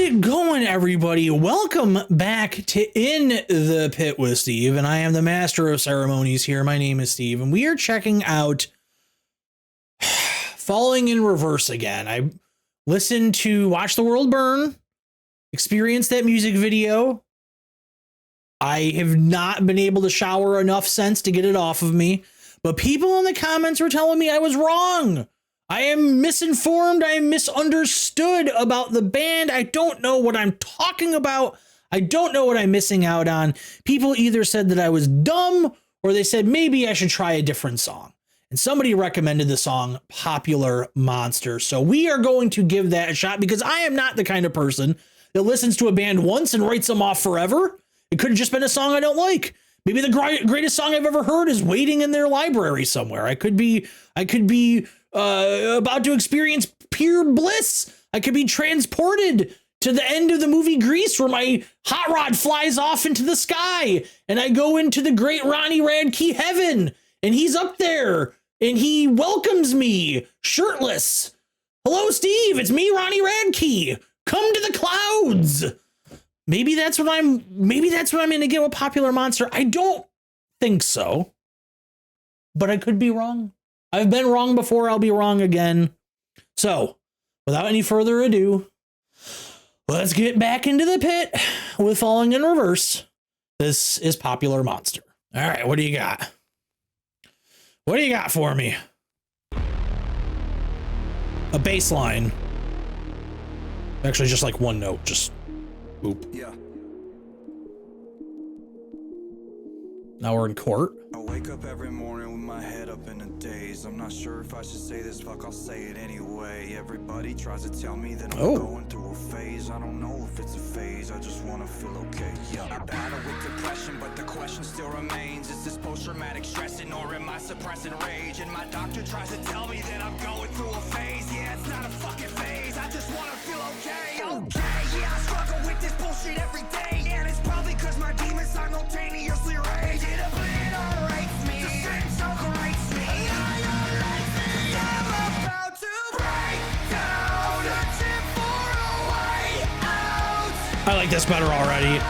it going, everybody? Welcome back to In the Pit with Steve, and I am the master of ceremonies here. My name is Steve, and we are checking out Falling in Reverse again. I listened to Watch the World Burn, experienced that music video. I have not been able to shower enough since to get it off of me, but people in the comments were telling me I was wrong. I am misinformed. I am misunderstood about the band. I don't know what I'm talking about. I don't know what I'm missing out on. People either said that I was dumb or they said maybe I should try a different song. And somebody recommended the song Popular Monster. So we are going to give that a shot because I am not the kind of person that listens to a band once and writes them off forever. It could have just been a song I don't like. Maybe the greatest song I've ever heard is waiting in their library somewhere. I could be about to experience pure bliss. I could be transported to the end of the movie Grease where my hot rod flies off into the sky and I go into the great Ronnie Radke heaven and he's up there and he welcomes me shirtless. Hello, Steve. It's me, Ronnie Radke. Come to the clouds. Maybe that's what I'm going to get with Popular Monster. I don't think so, but I could be wrong. I've been wrong before. I'll be wrong again. So without any further ado, let's get back into the pit with Falling in Reverse. This is Popular Monster. All right. What do you got? What do you got for me? A bass line. Actually, just like one note. Just boop. Yeah. Now we're in court. I wake up every morning with my head up in a daze. I'm not sure if I should say this, fuck, I'll say it anyway. Everybody tries to tell me that I'm going through a phase. I don't know if it's a phase, I just wanna feel okay. Yeah. I battle with depression, but the question still remains. Is this post-traumatic stressing or am I suppressing rage? And my doctor tries to tell me that I'm going through a phase. Yeah, it's not a fucking phase, I just wanna feel okay. Okay, yeah, I struggle with this bullshit every day. And it's probably cause my demons simultaneously rage. It obliterates me, disintegrates me, annihilates me. I'm about to break down, searching for a way out. I like this better already.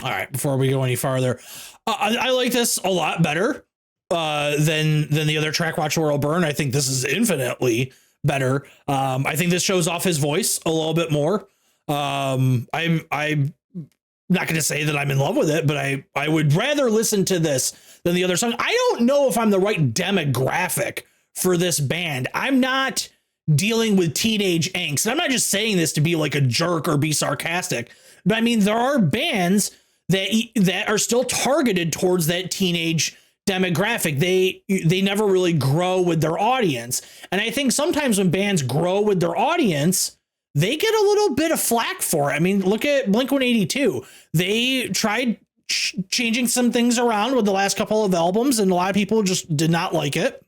All right, before we go any farther, I like this a lot better than the other track, Watch the World Burn. I think this is infinitely better. I think this shows off his voice a little bit more. I'm not going to say that I'm in love with it, but I would rather listen to this than the other song. I don't know if I'm the right demographic for this band. I'm not dealing with teenage angst. And I'm not just saying this to be like a jerk or be sarcastic, but I mean, there are bands that are still targeted towards that teenage demographic. They never really grow with their audience. And I think sometimes when bands grow with their audience, they get a little bit of flack for it. I mean, look at Blink-182. They tried changing some things around with the last couple of albums, and a lot of people just did not like it.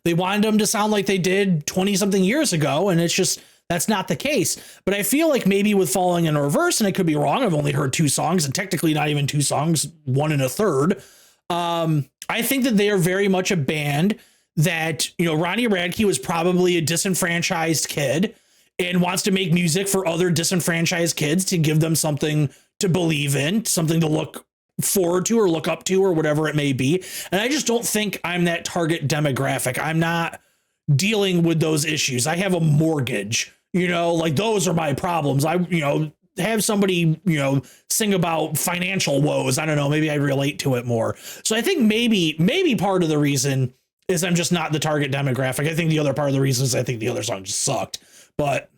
They wanted them to sound like they did 20 something years ago. And it's just, that's not the case. But I feel like maybe with Falling in Reverse, and I could be wrong, I've only heard 2 songs and technically not even 2 songs, 1 1/3. I think that they are very much a band that, you know, Ronnie Radke was probably a disenfranchised kid and wants to make music for other disenfranchised kids to give them something to believe in, something to look forward to or look up to or whatever it may be. And I just don't think I'm that target demographic. I'm not dealing with those issues. I have a mortgage, you know, like those are my problems. I, you know, have somebody, you know, sing about financial woes. I don't know. Maybe I relate to it more. So I think maybe part of the reason is I'm just not the target demographic. I think the other part of the reason is I think the other song just sucked, but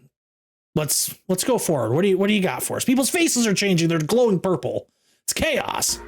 let's go forward. What do you got for us? People's faces are changing. They're glowing purple. It's chaos.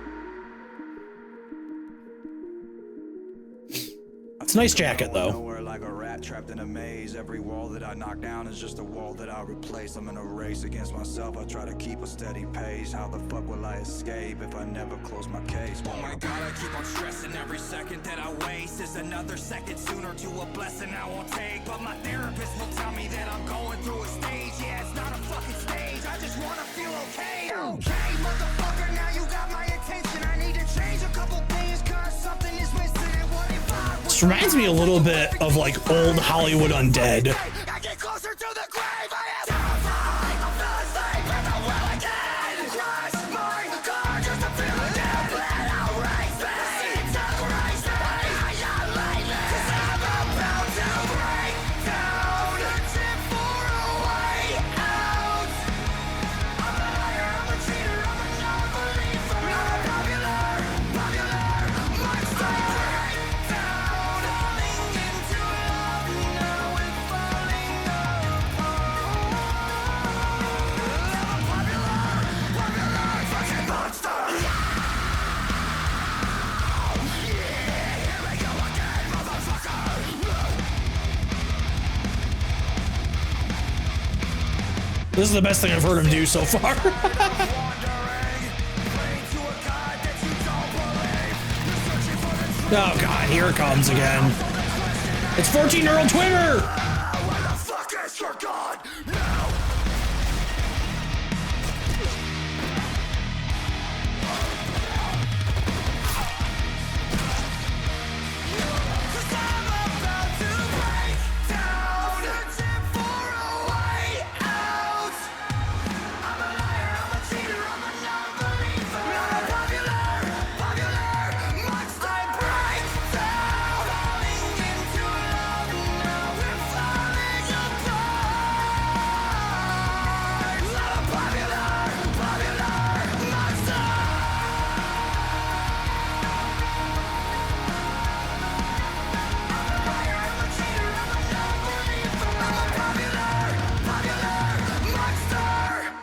It's a nice jacket though. Like a rat trapped in a maze. Every wall that I knock down is just a wall that I replace. I'm in a race against myself. I try to keep a steady pace. How the fuck will I escape if I never close my case? Oh my god, I keep on stressing every second that I waste is another second sooner to a blessing I won't take. But my therapist will tell me that I'm going through a stage. Yeah, it's not a fucking stage, I just wanna feel okay. Okay, motherfucker, now you got my attention. I need to change a couple things, cause something is missing. And what if I was... This reminds me a little bit of like old Hollywood Undead. I get closer to the grave, I am terrified. I'm fell asleep in the well again. Crush my car just to feel it down. Let out race me. It's a grace me. I am lately. Cause I'm about to break down. Searching for a way out. I'm a liar, I'm a cheater, I'm a non-believer. Not a popular monster. Break down. Falling into love, now we're falling apart. I'm a popular fucking monster. Here we go again, motherfucker. This is the best thing I've heard him do so far. Wandering, praying to a God that you don't believe. You're searching for the truth. Oh God, here it comes again. It's 14-year-old Twitter. Where the fuck is your God now? Cause I'm about to break down. Searching for a way out. I'm a liar, I'm a cheater, I'm a non-believer. Not a popular monster. Break down. Falling into love, now we're falling apart. Not a popular monster.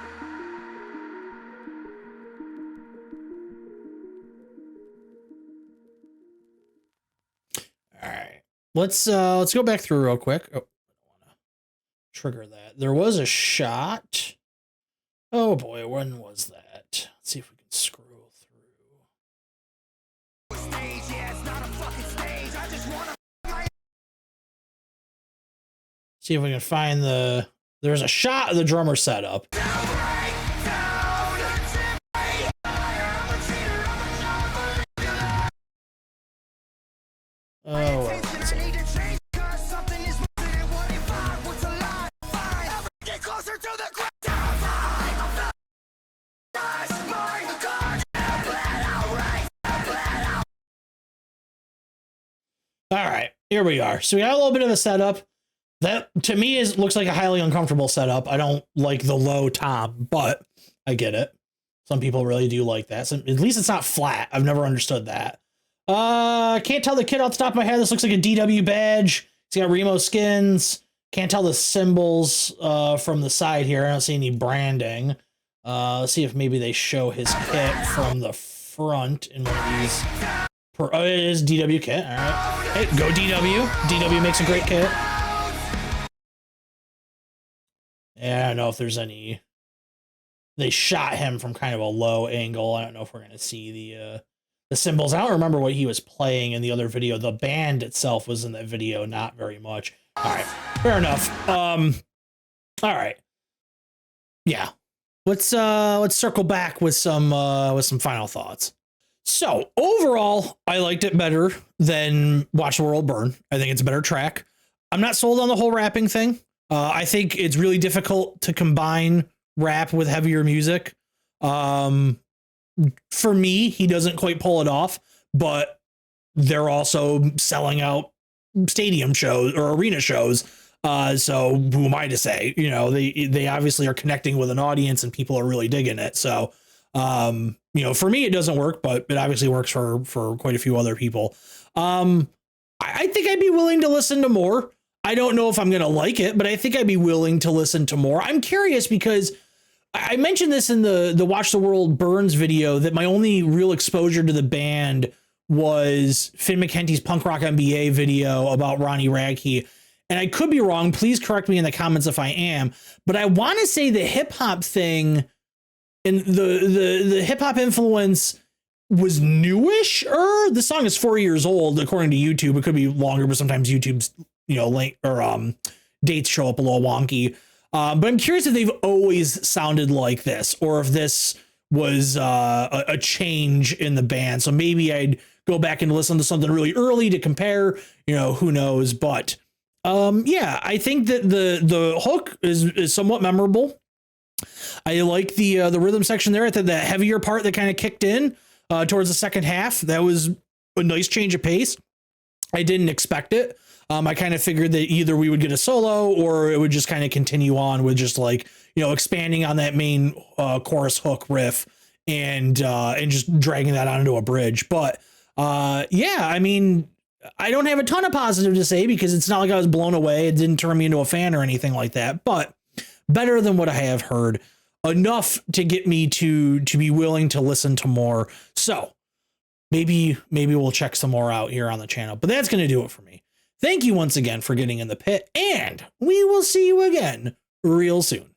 All right, let's go back through real quick. Oh, I don't want to trigger that. There was a shot. Oh boy, when was that? Let's see if we can scroll through. Stage, yeah, it's not a fucking stage. I just wanna See if we can find the. There's a shot of the drummer setup. break down. Oh, where was I it? need to change, cause something is missing. And what if I was alive? Fine, I'll get closer to the ground. Terrified of the crush my guard. Let out race, let out. All right, here we are. So we got a little bit of a setup. That to me looks like a highly uncomfortable setup. I don't like the low tom, but I get it. Some people really do like that. So at least it's not flat. I've never understood that. Can't tell the kid off the top of my head. This looks like a DW badge. He's got Remo skins. Can't tell the symbols from the side here. I don't see any branding. Let's see if maybe they show his kit from the front in one of these. Oh, it is DW kit. All right. Hey, go DW. DW makes a great kit. Yeah, I don't know if there's any. They shot him from kind of a low angle. I don't know if we're gonna see the symbols. I don't remember what he was playing in the other video. The band itself was in that video, not very much. All right, fair enough. All right, yeah. Let's circle back with some final thoughts. So overall, I liked it better than Watch the World Burn. I think it's a better track. I'm not sold on the whole rapping thing. I think it's really difficult to combine rap with heavier music. For me, he doesn't quite pull it off, but they're also selling out stadium shows or arena shows. So who am I to say? You know, they obviously are connecting with an audience and people are really digging it. So, you know, for me, it doesn't work, but it obviously works for quite a few other people. I think I'd be willing to listen to more. I don't know if I'm going to like it, but I think I'd be willing to listen to more. I'm curious because I mentioned this in the Watch the World Burns video that my only real exposure to the band was Finn McKenty's Punk Rock MBA video about Ronnie Radke. And I could be wrong. Please correct me in the comments if I am. But I want to say the hip hop thing and the hip hop influence was newish. The song is 4 years old according to YouTube. It could be longer, but sometimes YouTube's late or dates show up a little wonky. But I'm curious if they've always sounded like this, or if this was a change in the band. So maybe I'd go back and listen to something really early to compare. Who knows? But yeah, I think that the hook is somewhat memorable. I like the rhythm section there. I thought that heavier part that kind of kicked in towards the second half, that was a nice change of pace. I didn't expect it. I kind of figured that either we would get a solo or it would just kind of continue on with just like, expanding on that main chorus hook riff and just dragging that onto a bridge. But yeah, I mean, I don't have a ton of positive to say because it's not like I was blown away. It didn't turn me into a fan or anything like that, but better than what I have heard. Enough to get me to be willing to listen to more. So maybe we'll check some more out here on the channel, but that's going to do it for me. Thank you once again for getting in the pit, and we will see you again real soon.